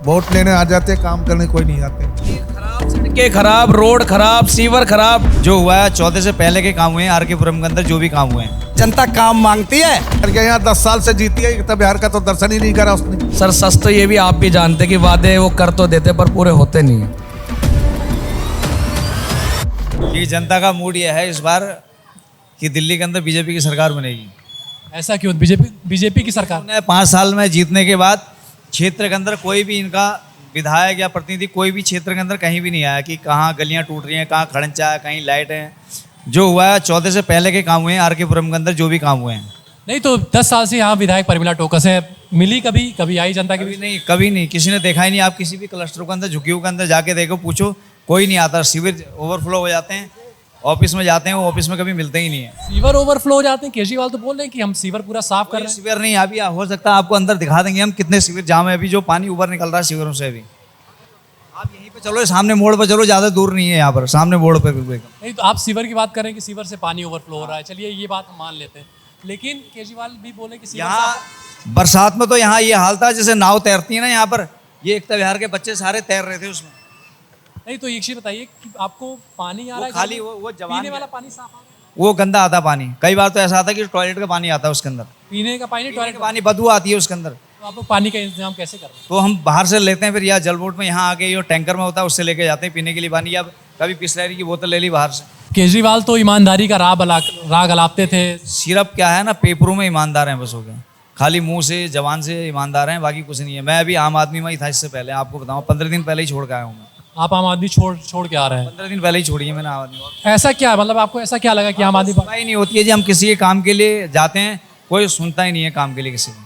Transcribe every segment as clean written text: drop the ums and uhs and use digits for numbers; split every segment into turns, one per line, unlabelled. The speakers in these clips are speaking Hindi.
वोट लेने आ जाते, काम करने कोई नहीं आते।
खराब सड़कें, खराब रोड, खराब सीवर, खराब जो हुआ है 14 से पहले के काम हुए हैं। आर.के.पुरम के अंदर जो भी काम हुए हैं,
जनता काम मांगती है।
करके यहाँ 10 साल से जीती है, एकता बिहार का तो दर्शन ही नहीं करा उसने।
सर सच तो ये भी आप भी जानते कि वादे वो कर तो देते पर पूरे होते नहीं है।
ये जनता का मूड ये है इस बार कि दिल्ली के अंदर बीजेपी की सरकार बनेगी।
ऐसा क्यों? बीजेपी की सरकार।
उन्हें 5 साल में जीतने के बाद क्षेत्र के अंदर कोई भी इनका विधायक या प्रतिनिधि कोई भी क्षेत्र के अंदर कहीं भी नहीं आया कि कहाँ गलियाँ टूट रही हैं, कहाँ खड़ंचा है, कहीं लाइट है। जो हुआ है 14 से पहले के काम हुए हैं। आर.के.पुरम के अंदर जो भी काम हुए हैं।
नहीं तो 10 साल से यहाँ विधायक परमिला टोकस है, मिली कभी आई जनता के बीच?
कभी नहीं, किसी ने देखा ही नहीं। आप किसी भी क्लस्टर के अंदर, झुग्गियों के अंदर जाके देखो, पूछो, कोई नहीं आता। सीवर ओवरफ्लो हो जाते हैं, ऑफिस में जाते हैं, वो ऑफिस में कभी मिलते ही नहीं है।
सीवर ओवरफ्लो हो जाते हैं? केजरीवाल तो बोल रहे हैं कि हम सीवर पूरा साफ कर रहे हैं।
सीवर नहीं, अभी हो सकता है आपको अंदर दिखा देंगे हम कितने सीवर जाम है अभी, जो पानी ऊपर निकल रहा है सीवरों से। अभी आप यहीं पे चलो, सामने मोड़ पर चलो, ज़्यादा दूर नहीं है यहाँ पर, सामने मोड़ पर।
नहीं तो आप सीवर की बात कर रहे हैं कि सीवर से पानी ओवरफ्लो हो रहा है, चलिए ये बात हम मान लेते हैं, लेकिन केजरीवाल भी बोले कि सीवर
यहाँ बरसात में तो यहाँ ये हाल था जैसे नाव तैरती है ना, यहाँ पर ये एकता बिहार के बच्चे सारे तैर रहे थे उसमें।
नहीं तो एक चीज बताइए कि आपको पानी आ रहा है
खाली वो जवान
पीने वाला पानी साफ आ रहा है?
वो गंदा आता पानी। कई बार तो ऐसा आता कि टॉयलेट का पानी आता है उसके अंदर,
पीने का पानी, टॉयलेट का
पानी बदबू आती है उसके अंदर।
तो आप लोग पानी का इंतजाम कैसे कर रहे हैं?
तो हम बाहर से लेते हैं, फिर या जल बोट में यहाँ आके जो टैंकर में होता है उससे लेके जाते हैं पीने के लिए पानी, या कभी बिस्लरी की बोतल ले ली बाहर से।
केजरीवाल तो ईमानदारी का राग अलापते थे।
सिर्फ क्या है ना, पेपरों में ईमानदार हैं बस, हो गए। खाली मुंह से जवान से ईमानदार हैं, बाकी कुछ नहीं है। मैं अभी आम आदमी में ही था इससे पहले, आपको बताऊँ 15 दिन पहले ही छोड़ के आया हूँ मैं।
आप आम आदमी छोड़ के आ रहे हैं?
15 दिन पहले ही छोड़ी है मैंने आम आदमी।
ऐसा क्या मतलब आपको ऐसा क्या लगा कि आम आदमी
सुनवाई नहीं होती है जी। हम किसी के काम के लिए जाते हैं, कोई सुनता ही नहीं है काम के लिए किसी को।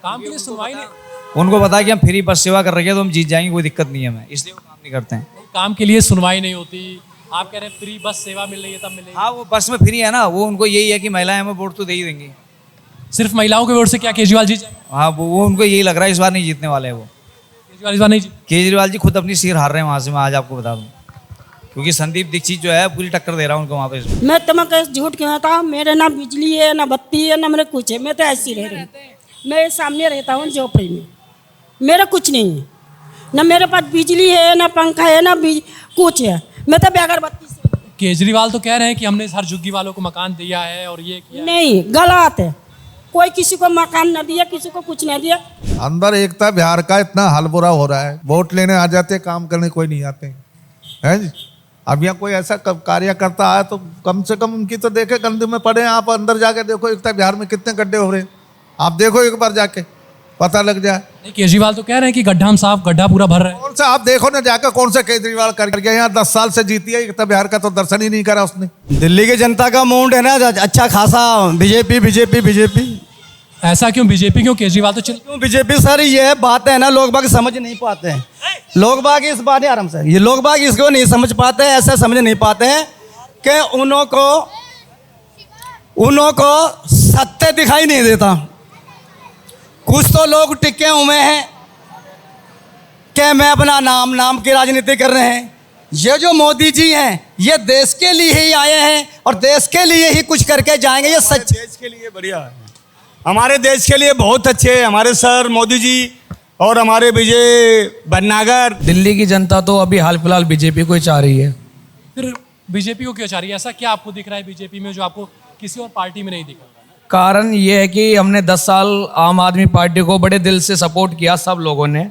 काम के लिए सुनवाई नहीं?
उनको पता है कि हम फ्री बस सेवा कर रहे हैं तो हम जीत जाएंगे, कोई दिक्कत नहीं है हमें, इसलिए वो काम नहीं करते हैं।
काम के लिए सुनवाई नहीं होती, आप कह रहे हैं फ्री बस सेवा मिल रही है तब मिलेगी।
हाँ, वो बस में फ्री है ना, वो उनको यही है कि महिलाएं हमें वोट तो दे ही देंगी।
सिर्फ महिलाओं के वोट से क्या केजरीवाल जीत जाएंगे?
हाँ, वो उनको यही लग रहा है इस बार नहीं जीतने वाले हैं वो।
केजरीवाल इस बार नहीं जीत?
केजरीवाल जी खुद अपनी सीट हार रहे हैं वहाँ से, मैं आज आपको बता दूँ, क्योंकि संदीप दीक्षित जो है पूरी टक्कर दे रहा है उनको वहाँ पे।
मैं तुम्हें झूठ क्यों था? मेरे ना बिजली है ना बत्ती है ना मेरे कुछ है, मैं तो ऐसी रह रही हूँ। मैं सामने रहता हूँ झोपड़ी में, मेरा कुछ नहीं है, ना मेरे पास बिजली है ना पंखा है ना कुछ है, मैं तो बगैर बत्ती से।
केजरीवाल तो कह रहे हैं कि हमने हर झुग्गी वालों को मकान दिया है और ये किया।
नहीं, गलत है। कोई किसी को मकान न दिया, किसी को कुछ न दिया।
अंदर एकता बिहार का इतना हाल बुरा हो रहा है, वोट लेने आ जाते, काम करने कोई नहीं आते हैं जी। अब यहाँ कोई ऐसा कार्य करता है तो कम से कम उनकी तो देखे, गंदे में पड़े। आप अंदर जाके देखो एकता बिहार में कितने गड्ढे हो रहे हैं, आप देखो एक बार जाके, पता लग जाए।
नहीं, केजरीवाल तो कह रहे हैं कि गड्ढा हम साफ, गड्ढा पूरा भर रहे हैं।
कौन सा आप देखो ना जाकर, कौन सा केजरीवाल करके यहाँ 10 साल से जीती है, एकता बिहार का तो दर्शन ही नहीं करा उसने।
दिल्ली की जनता का मूड है ना अच्छा खासा बीजेपी।
ऐसा क्यों? बीजेपी क्यों? केजरीवाल तो
क्यों बीजेपी? सर ये बात है ना, लोग बाग समझ नहीं पाते हैं। लोग बाग इस बात आराम से, ये लोग बाग इसको नहीं समझ पाते हैं, ऐसा समझ नहीं पाते हैं कि उन्हों को सत्य दिखाई नहीं देता। कुछ तो लोग टिके हुए हैं कि मैं अपना नाम की राजनीति कर रहे हैं। ये जो मोदी जी हैं ये देश के लिए ही आए हैं और देश के लिए ही कुछ करके जाएंगे। ये सच
देश के लिए बढ़िया है, हमारे देश के लिए बहुत अच्छे हैं हमारे सर मोदी जी और हमारे विजय भटनागर।
दिल्ली की जनता तो अभी हाल फिलहाल बीजेपी को ही चाह रही है।
फिर बीजेपी को क्यों चाह रही है? ऐसा क्या आपको दिख रहा है बीजेपी में जो आपको किसी और पार्टी में नहीं दिख रहा?
कारण ये है कि हमने 10 साल आम आदमी पार्टी को बड़े दिल से सपोर्ट किया, सब लोगों ने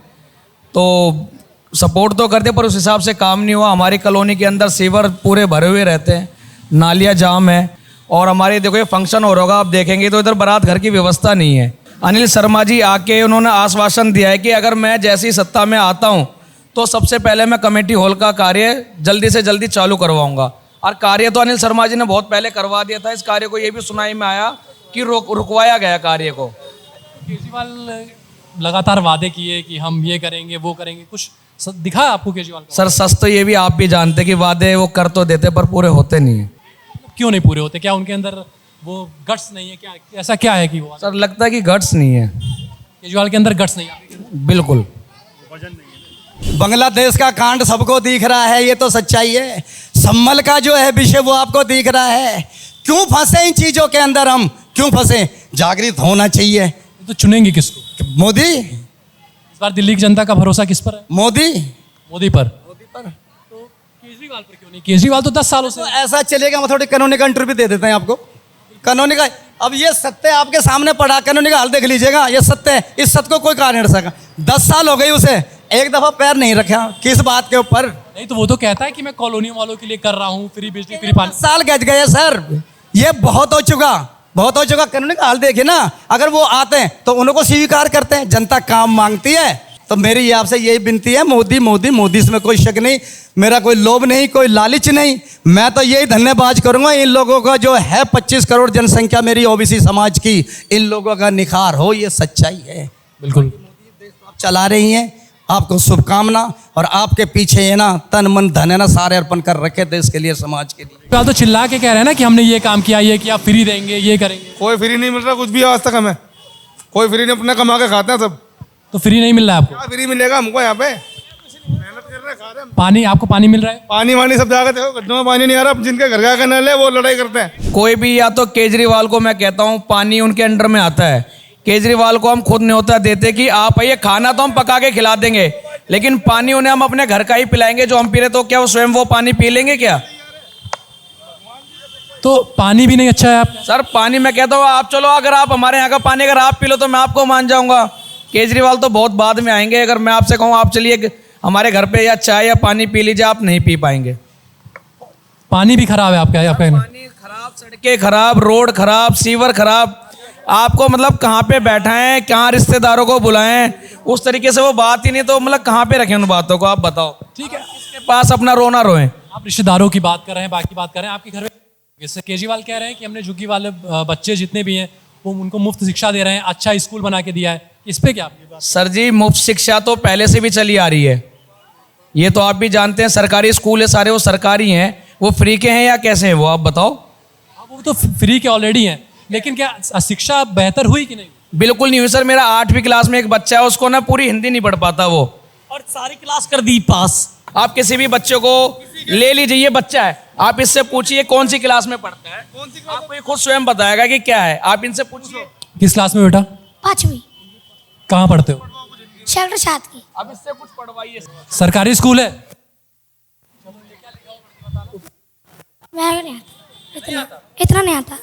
तो सपोर्ट तो करते, पर उस हिसाब से काम नहीं हुआ। हमारी कॉलोनी के अंदर सीवर पूरे भरे हुए रहते हैं, नालियाँ जाम है, और हमारे देखो ये फंक्शन हो रहा होगा, आप देखेंगे तो इधर बारात घर की व्यवस्था नहीं है। अनिल शर्मा जी आके उन्होंने आश्वासन दिया है कि अगर मैं जैसी सत्ता में आता हूँ तो सबसे पहले मैं कमेटी हॉल का कार्य जल्दी से जल्दी चालू करवाऊंगा। और कार्य तो अनिल शर्मा जी ने बहुत पहले करवा दिया था। इस कार्य को ये भी सुनाई में आया कि रुकवाया गया कार्य को।
केजरीवाल लगातार वादे किए कि हम ये करेंगे वो करेंगे, कुछ दिखा आपको केजरीवाल का?
सर सच तो ये भी आप भी जानते कि वादे वो कर तो देते पर पूरे होते नहीं है।
क्यों नहीं पूरे होते? क्या उनके अंदर वो गट्स नहीं है? क्या ऐसा क्या है कि वो?
सर लगता है कि गट्स नहीं है,
केजरीवाल के अंदर गट्स नहीं है।
बिल्कुल।
बांग्लादेश का कांड सबको दिख रहा है, ये तो सच्चाई है। सम्मल का जो है विषय वो आपको दिख रहा है। क्यों फंसे इन चीजों के अंदर? हम क्यों फंसे? जागृत होना चाहिए।
तो चुनेंगे किसको?
मोदी।
इस बार दिल्ली की जनता का भरोसा किस पर है?
मोदी।
मोदी पर। तो केजरीवाल पर क्यों नहीं? केजरीवाल तो 10 सालों से।
तो ऐसा चलेगा, मैं थोड़ी कानूनी का इंटरव्यू दे देते हैं आपको। कानूनी का अब ये सत्य आपके सामने पड़ा, कानूनी का हाल देख लीजिएगा, ये सत्य है, इस सत्य को कोई कहा नहीं सका। 10 साल हो गई उसे, एक दफा पैर नहीं रखा किस बात के ऊपर।
नहीं तो वो तो कहता है कि मैं कॉलोनियों वालों के लिए कर रहा हूँ, फ्री बिजली फ्री पानी।
10 साल गज गए सर, ये बहुत हो चुका, बहुत हो चुका। कानूनी का हाल देखिए ना, अगर वो आते हैं तो उनको स्वीकार करते हैं, जनता काम मांगती है। तो मेरी आपसे यही विनती है, मोदी मोदी मोदी, इसमें कोई शक नहीं, मेरा कोई लोभ नहीं, कोई लालच नहीं। मैं तो यही धन्यवाद करूंगा इन लोगों का जो है 25 करोड़ जनसंख्या मेरी ओबीसी समाज की, इन लोगों का निखार हो, ये सच्चाई है।
बिल्कुल
आप चला रही हैं, आपको शुभकामना, और आपके पीछे है ना तन मन धन है ना सारे अर्पण कर रखे देश के लिए, समाज के लिए।
आप तो चिल्ला के कह रहे हैं ना कि हमने ये काम किया, ये किया, फ्री देंगे, ये करेंगे।
कोई फ्री नहीं मिल रहा कुछ भी आज तक हमें, कोई फ्री नहीं, अपने कमा के खाते हैं सब।
तो फ्री नहीं मिल रहा है आपको?
क्या फ्री मिलेगा हमको यहाँ पे? मेहनत कर रहे हैं, खा रहे हैं।
पानी, आपको पानी मिल रहा है?
पानी वानी सब जाकर देखो, गड्ढों में पानी नहीं आ रहा। जिनके घर का नल है वो लड़ाई करते हैं।
कोई भी, या तो केजरीवाल को मैं कहता हूँ पानी उनके अंडर में आता है, केजरीवाल को हम खुद न्योता देते कि आप आइए, खाना तो हम पका के खिला देंगे, लेकिन पानी उन्हें हम अपने घर का ही पिलाएंगे जो हम पी रहे, तो क्या वो स्वयं वो पानी पी लेंगे क्या?
तो पानी भी नहीं अच्छा है आप?
सर पानी मैं कहता हूँ आप चलो, अगर आप हमारे यहाँ का पानी अगर आप पी लो तो मैं आपको मान जाऊंगा। केजरीवाल तो बहुत बाद में आएंगे। अगर मैं आपसे कहूँ आप चलिए हमारे घर पे या चाय या पानी पी लीजिए, आप नहीं पी पाएंगे।
पानी भी खराब है आपका?
पानी खराब, सड़कें खराब, रोड खराब, सीवर खराब। आपको मतलब कहाँ पे बैठाएं, कहाँ रिश्तेदारों को बुलाएं, उस तरीके से वो बात ही नहीं, तो मतलब कहाँ पे रखें उन बातों को, आप बताओ।
ठीक है,
इसके पास अपना रोना रोएं।
आप रिश्तेदारों की बात कर रहे हैं, बाकी बात कर रहे हैं, आपके घर में जैसे केजरीवाल कह रहे हैं कि हमने झुग्गी वाले बच्चे जितने भी हैं वो उनको मुफ्त शिक्षा दे रहे हैं, अच्छा स्कूल बना के दिया है, इस पे क्या आपकी बात?
सर जी मुफ्त शिक्षा तो पहले से भी चली आ रही है, ये तो आप भी जानते हैं। सरकारी स्कूल है सारे, वो सरकारी हैं, वो फ्री के हैं या कैसे हैं वो, आप बताओ।
हाँ, वो तो फ्री के ऑलरेडी हैं, लेकिन क्या शिक्षा बेहतर हुई कि नहीं?
बिल्कुल नहीं हुई सर। मेरा 8वीं क्लास में एक बच्चा है, उसको ना पूरी हिंदी नहीं पढ़ पाता वो,
और सारी क्लास कर दी पास।
आप किसी भी बच्चे को ले लीजिए, ये बच्चा है, आप इससे पूछिए कौन सी क्लास में पढ़ता है, आपको ये खुद स्वयं बताएगा कि क्या है, आप इनसे पूछिए।
किस क्लास में बेटा?
5वीं।
कहाँ पढ़ते हो?
सेक्टर 7 की।
अब इससे कुछ पढ़वाइए।
सरकारी स्कूल है?
मैं नहीं आता, इतना नहीं आता।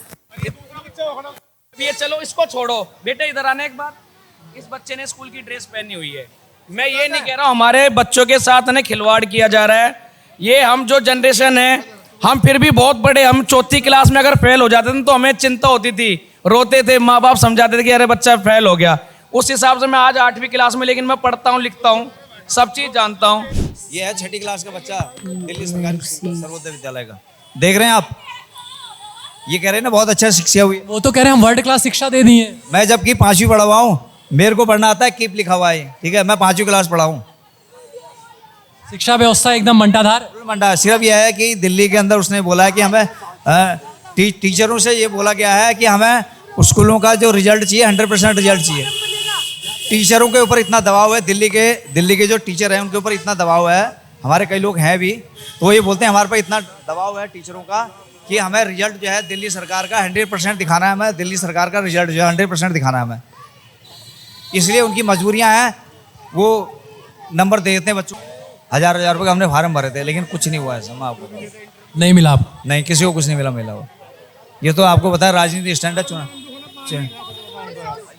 ये चलो इसको छोड़ो, बेटे इधर आने एक बार। इस बच्चे ने स्कूल की ड्रेस पहनी हुई है, मैं ये नहीं कह रहा हूँ हमारे बच्चों के साथ ना खिलवाड़ किया जा रहा है। ये हम जो जनरेशन है, हम फिर भी बहुत बड़े, हम 4थी क्लास में अगर फेल हो जाते थे तो हमें चिंता होती थी, रोते थे, माँ बाप समझाते थे कि अरे बच्चा फेल हो गया। उस हिसाब से मैं आज 8वीं क्लास में, लेकिन मैं पढ़ता हूँ, लिखता हूँ, सब चीज़ जानता हूँ।
ये है 6ठी क्लास का बच्चा, दिल्ली सरकारी सर्वोदय विद्यालय का, देख रहे हैं आप। ये कह रहे हैं ना बहुत अच्छा शिक्षा हुई।
वो तो कह रहे हैं हम वर्ल्ड क्लास शिक्षा दे दी है।
मैं जबकि 5वीं पढ़ा हुआ हूँ, मेरे को पढ़ना आता है, कीप लिखा हुआ है, ठीक है, मैं 5वीं क्लास पढ़ा हूँ।
शिक्षा व्यवस्था एकदम मंडाधार।
मंडा सिर्फ यह है कि दिल्ली के अंदर उसने बोला है कि हमें टीचरों से ये बोला गया है कि हमें स्कूलों का जो रिजल्ट चाहिए 100% रिजल्ट चाहिए। टीचरों के ऊपर इतना दबाव है, दिल्ली के जो टीचर हैं उनके ऊपर इतना दबाव है, हमारे कई लोग हैं भी, तो वो ये बोलते हैं हमारे पर इतना दबाव है टीचरों का कि हमें रिजल्ट जो है दिल्ली सरकार का 100% दिखाना है, हमें दिल्ली सरकार का रिजल्ट जो है 100% दिखाना है हमें। इसलिए उनकी मजबूरियां हैं, वो नंबर दे देते हैं बच्चों। 1000 रुपये का हमने फार्म भरे थे, लेकिन कुछ नहीं हुआ है। मैं आपको
नहीं मिला आपको?
नहीं, किसी को कुछ नहीं मिला वो। ये तो आपको पता है राजनीति स्टैंड है चुना।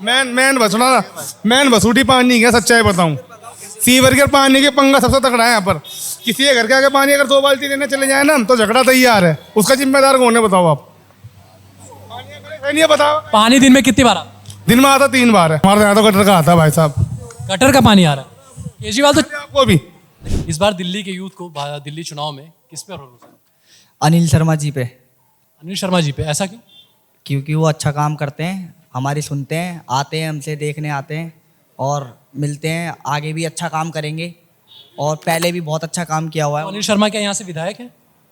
मैन बसूटी पानी है, सच्चाई बताऊं, सीवर के पानी के पंगा सबसे तगड़ा है यहाँ पर। किसी के घर के आगे पानी अगर 2 बाल्टी लेने चले जाए ना तो झगड़ा तैयार है, उसका जिम्मेदार कौन है बताओ आप? नहीं बताओ।
पानी दिन में कितनी बार आता?
दिन में आता 3 बार है, हमारे यहाँ तो गटर का आता है भाई साहब।
गटर का पानी आ रहा है? केजरीवाल तो
आपको भी
इस बार दिल्ली के यूथ को दिल्ली चुनाव में किस पे भरोसा है?
अनिल शर्मा जी पे।
अनिल शर्मा जी पे, ऐसा क्यों?
क्योंकि वो अच्छा काम करते हैं, हमारी सुनते हैं, आते हैं, हमसे देखने आते हैं और मिलते हैं, आगे भी अच्छा काम करेंगे और पहले भी बहुत अच्छा काम किया हुआ है।
अनिल शर्मा क्या यहाँ से विधायक है?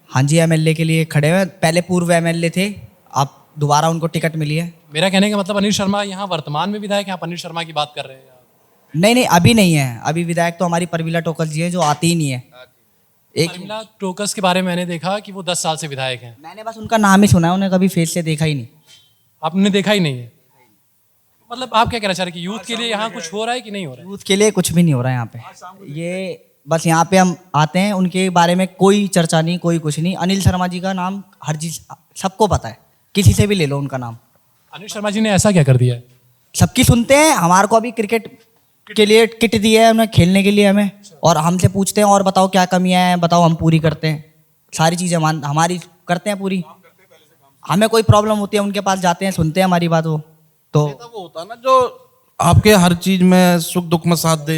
हाँ जी, एमएलए के लिए खड़े हुए, पहले पूर्व एमएलए थे, अब दोबारा उनको टिकट मिली है।
मेरा कहने का मतलब अनिल शर्मा यहाँ वर्तमान में विधायक है, आप अनिल शर्मा की बात कर रहे हैं?
नहीं, अभी नहीं है, अभी विधायक तो हमारी परमिला टोकस जी है जो आती ही नहीं है।
परमिला टोकस के बारे में मैंने देखा कि वो 10 साल से विधायक हैं।
मैंने बस उनका नाम ही सुना है, उन्हें कभी फेस से देखा ही नहीं।
आपने देखा ही नहीं है? मतलब आप क्या कहना चाह रहे हैं कि यूथ के लिए यहाँ कुछ हो रहा है कि नहीं हो रहा है?
यूथ के लिए कुछ भी नहीं हो रहा है यहाँ पे। ये बस यहाँ पे हम आते हैं, उनके बारे में कोई चर्चा नहीं, कोई कुछ नहीं। अनिल शर्मा जी का नाम हर चीज सबको पता है, किसी से भी ले लो उनका नाम।
अनिल शर्मा जी ने ऐसा क्या कर दिया है?
सबकी सुनते हैं। हमारे को अभी क्रिकेट के लिए किट दी है उन्हें, खेलने के लिए हमें, और हमसे पूछते हैं और बताओ क्या कमियां हैं, बताओ, हम पूरी करते हैं। सारी चीज़ें हमारी करते हैं पूरी। हमें कोई प्रॉब्लम होती है उनके पास जाते हैं, सुनते हैं हमारी बात। वो तो
वो होता है ना जो आपके हर चीज में सुख दुख में साथ दे,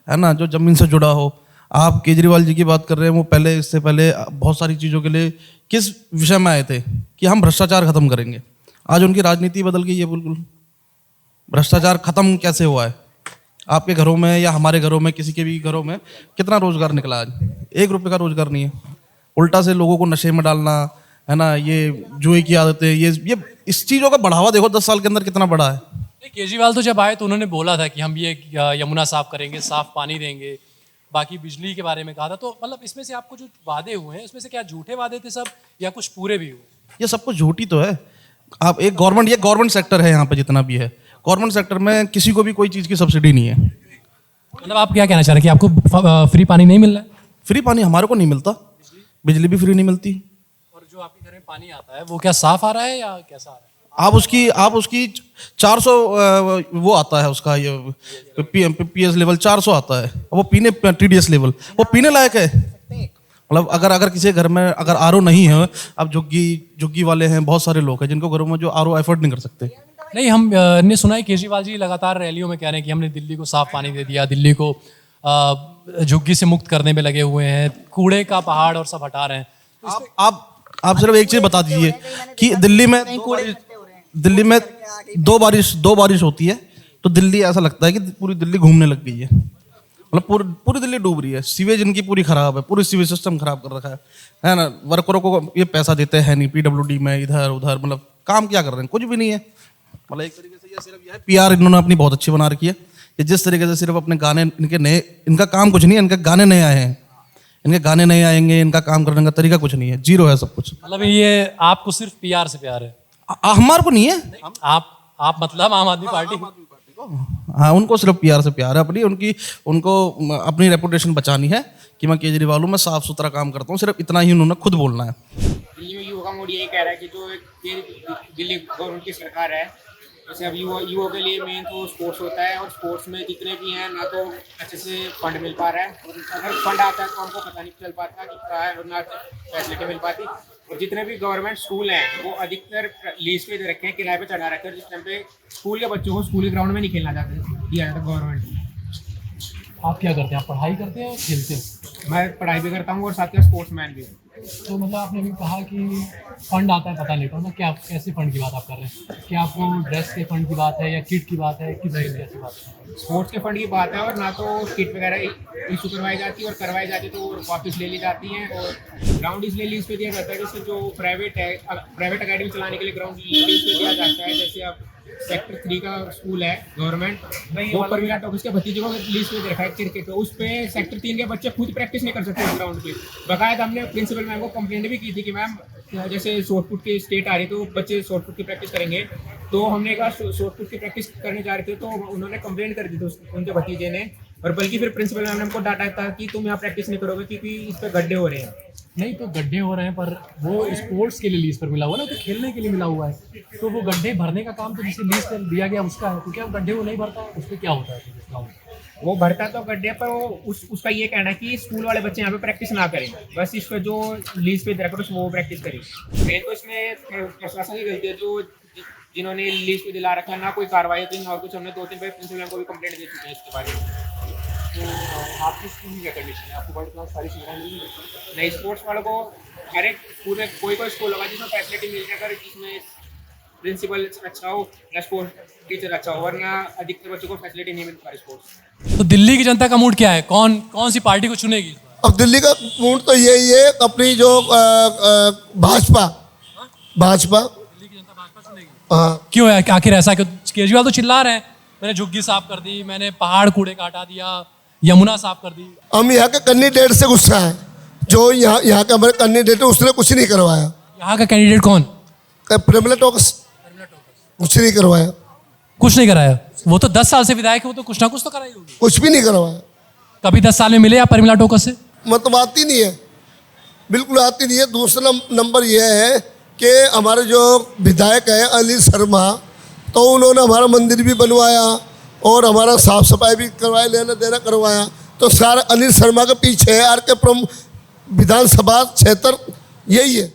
है ना, जो जमीन से जुड़ा हो। आप केजरीवाल जी की बात कर रहे हैं, वो पहले, इससे पहले बहुत सारी चीज़ों के लिए किस विषय में आए थे कि हम भ्रष्टाचार खत्म करेंगे। आज उनकी राजनीति बदल गई है बिल्कुल। भ्रष्टाचार खत्म कैसे हुआ है? आपके घरों में या हमारे घरों में, किसी के भी घरों में कितना रोजगार निकला आज? 1 रुपये का रोजगार नहीं है। उल्टा से लोगों को नशे में डालना, है ना, ये जुए की आदतें, ये इस चीज़ों का बढ़ावा देखो 10 साल के अंदर कितना बढ़ा है।
केजरीवाल तो जब आए तो उन्होंने बोला था कि हम ये यमुना साफ करेंगे, साफ पानी देंगे, बाकी बिजली के बारे में कहा था। तो मतलब इसमें से आपको जो वादे हुए हैं, इसमें से क्या झूठे वादे थे सब या कुछ पूरे भी हुए?
ये सब कुछ झूठी तो है। आप एक गवर्नमेंट सेक्टर है यहाँ पे, जितना भी है गवर्नमेंट सेक्टर में किसी को भी कोई चीज़ की सब्सिडी नहीं है।
मतलब आप क्या कहना चाह रहे हैं कि आपको फ्री पानी नहीं मिल रहा है?
फ्री पानी हमारे को नहीं मिलता, बिजली भी फ्री नहीं मिलती।
और जो आपके घर में पानी आता है वो क्या साफ आ रहा है या कैसा आ रहा है?
आप उसकी 400 वो आता है, उसका ये पीएस लेवल 400 आता है। वो पीने, टीडीएस लेवल वो पीने लायक है? मतलब अगर किसी घर में अगर आरओ नहीं है, अब झुग्गी वाले हैं, बहुत सारे लोग हैं जिनको घरों में जो आरओ अफोर्ड नहीं कर सकते।
नहीं, हमने सुना है केजरीवाल जी लगातार रैलियों में कह रहे हैं कि हमने दिल्ली को साफ पानी दे दिया, दिल्ली को झुग्गी से मुक्त करने में लगे हुए हैं, कूड़े का पहाड़ और सब हटा रहे हैं।
आप सिर्फ एक चीज बता दीजिए कि दिल्ली में दो बारिश होती है तो दिल्ली ऐसा लगता है कि पूरी दिल्ली घूमने लग गई है। मतलब पूरी दिल्ली डूब रही है। सीवेज इनकी पूरी खराब है, पूरी सीवेज सिस्टम खराब कर रखा है ना। वर्करों को ये पैसा देते हैं नहीं, पीडब्ल्यूडी में इधर उधर, मतलब काम क्या कर रहे हैं? कुछ भी नहीं है। मतलब एक तरीके से ये सिर्फ ये है, पीआर इन्होंने अपनी बहुत अच्छी बना रखी है कि जिस तरीके से सिर्फ अपने गाने, इनका काम कुछ नहीं है, इनके गाने नए आए हैं, इनके गाने नहीं आएंगे, इनका काम करने का तरीका कुछ नहीं है, जीरो है सब कुछ।
मतलब ये आपको सिर्फ पीआर से प्यार है?
हमारे को नहीं है।
आप मतलब आम आदमी पार्टी?
हाँ, उनको सिर्फ पीआर से प्यार है अपनी, उनको अपनी रेपुटेशन बचानी है कि मैं केजरीवाल हूँ, मैं साफ सुथरा काम करता हूँ, सिर्फ इतना ही उन्होंने खुद बोलना है।
दिल्ली में युवा मोदी यही कह रहा है कि जो दिल्ली गवर्नमेंट की सरकार है, जैसे अब युवा के लिए मेन तो स्पोर्ट्स होता है, और स्पोर्ट्स में जितने भी हैं ना तो अच्छे से फंड मिल पा रहा है, और अगर फंड आता है तो हमको पता नहीं चल पाता कि क्या है, और ना फैसिलिटी मिल पाती। और जितने भी गवर्नमेंट स्कूल हैं वो अधिकतर लीज पे दे रखे हैं, किराए पे चढ़ा रखे हैं, जिस टाइम पे स्कूल के बच्चों को स्कूल के ग्राउंड में नहीं खेलना दिया जाता गवर्नमेंट।
आप क्या करते हैं? आप पढ़ाई करते हैं, खेलते हैं?
मैं पढ़ाई भी करता हूँ और साथ में स्पोर्ट्समैन भी हूँ।
तो मतलब आपने अभी कहा कि फंड आता है पता नहीं, तो मतलब क्या, कैसे फंड की बात आप कर रहे हैं? क्या आपको ड्रेस के फंड की बात है या किट की बात है, किस चीज़ की ऐसी बात है?
स्पोर्ट्स के फंड की बात है, और ना तो किट वगैरह इशू करवाई जाती है, और करवाई जाती है तो वापस ले ली जाती हैं। और ग्राउंड इसलिए लीज पे दिया जाता है जैसे जो प्राइवेट अकेडमी चलाने के लिए ग्राउंड लीज पे दिया जाता है। जैसे अब सेक्टर 3 का स्कूल है गवर्नमेंट, वो परवीन टॉकीज के भतीजे को लीज पे दे रखा है क्रिकेट, तो उस पे सेक्टर 3 के बच्चे खुद प्रैक्टिस नहीं कर सकते उस ग्राउंड पे। बकायदा हमने प्रिंसिपल मैम को कंप्लेंट भी की थी कि मैम जैसे शॉर्टपुट की स्टेट आ रही तो बच्चे शॉर्टपुट की प्रैक्टिस करेंगे, तो हमने कहा शॉर्टपुट की प्रैक्टिस करने जा रहे थे तो उन्होंने कंप्लेंट कर दी थी उनके भतीजे ने, और बल्कि फिर प्रिंसिपल मैम ने हमको डांटा था कि तुम यहाँ प्रैक्टिस नहीं करोगे क्योंकि इस पर गड्ढे हो रहे हैं।
नहीं, तो गड्ढे हो रहे हैं पर वो स्पोर्ट्स के लिए लीज पर मिला हुआ ना, तो खेलने के लिए मिला हुआ है, तो वो गड्ढे भरने का काम तो जिसे लीज पर दिया गया उसका है, तो क्या गड्ढे वो नहीं भरता? उस पर क्या होता है?
वो भरता तो गड्ढे पर उसका ये कहना है कि स्कूल वाले बच्चे यहाँ पे प्रैक्टिस ना करें, बस इसका जो लीज पे दे रखा वो प्रैक्टिस करें। मेन तो इसमें प्रशासन की गलती है, जो जिन्होंने लीज पे दिला रखा, ना कोई कार्रवाई होती और कुछ। हमने 2-3 बार प्रिंसिपल को भी कंप्लेंट दे चुके हैं इसके बारे में।
तो आपकी स्कूल की क्या कंडीशन है? आपको वर्ल्ड क्लास सारी सुविधाएं मिली?
नहीं, स्पोर्ट्स वालों को हर एक स्कूल में कोई कोई स्कूल होगा जिसमें फैसिलिटी मिल जाकर, जिसमें प्रिंसिपल अच्छा हो या स्पोर्ट्स टीचर अच्छा हो, वरना अधिकतर बच्चों को फैसिलिटी नहीं मिल पा रही स्पोर्ट्स।
तो दिल्ली की जनता का मूड क्या है? कौन सी पार्टी को चुनेगी?
अब दिल्ली का मूड तो यही है, अपनी जो भाजपा
दिल्ली की जनता भाजपा चुनेगी।
हाँ।
क्यों है आखिर ऐसा? क्यों? केजरीवाल तो चिल्ला रहे हैं मैंने झुग्गी साफ कर दी, मैंने पहाड़ कूड़े का हटा दिया, यमुना साफ कर दी।
हम यहाँ के कैंडिडेट से गुस्सा है, जो यहाँ के हमारे कैंडिडेट है उसने कुछ नहीं करवाया।
यहाँ का कैंडिडेट कौन?
प्रेमला टॉक्स कुछ नहीं करवाया।
कुछ नहीं कराया? वो तो 10 साल से विधायक है, वो तो कुछ ना कुछ तो कराई होगी।
कुछ भी नहीं करवाया।
कभी 10 साल में मिले आप परिमला टोकस से?
मतलब आती नहीं है, बिल्कुल आती नहीं है। दूसरा नंबर यह है कि हमारे जो विधायक है अनिल शर्मा, तो उन्होंने हमारा मंदिर भी बनवाया और हमारा साफ सफाई भी करवाया, लेना देना करवाया। तो सारा अनिल शर्मा के पीछे है, आर के पुरम विधानसभा क्षेत्र यही है।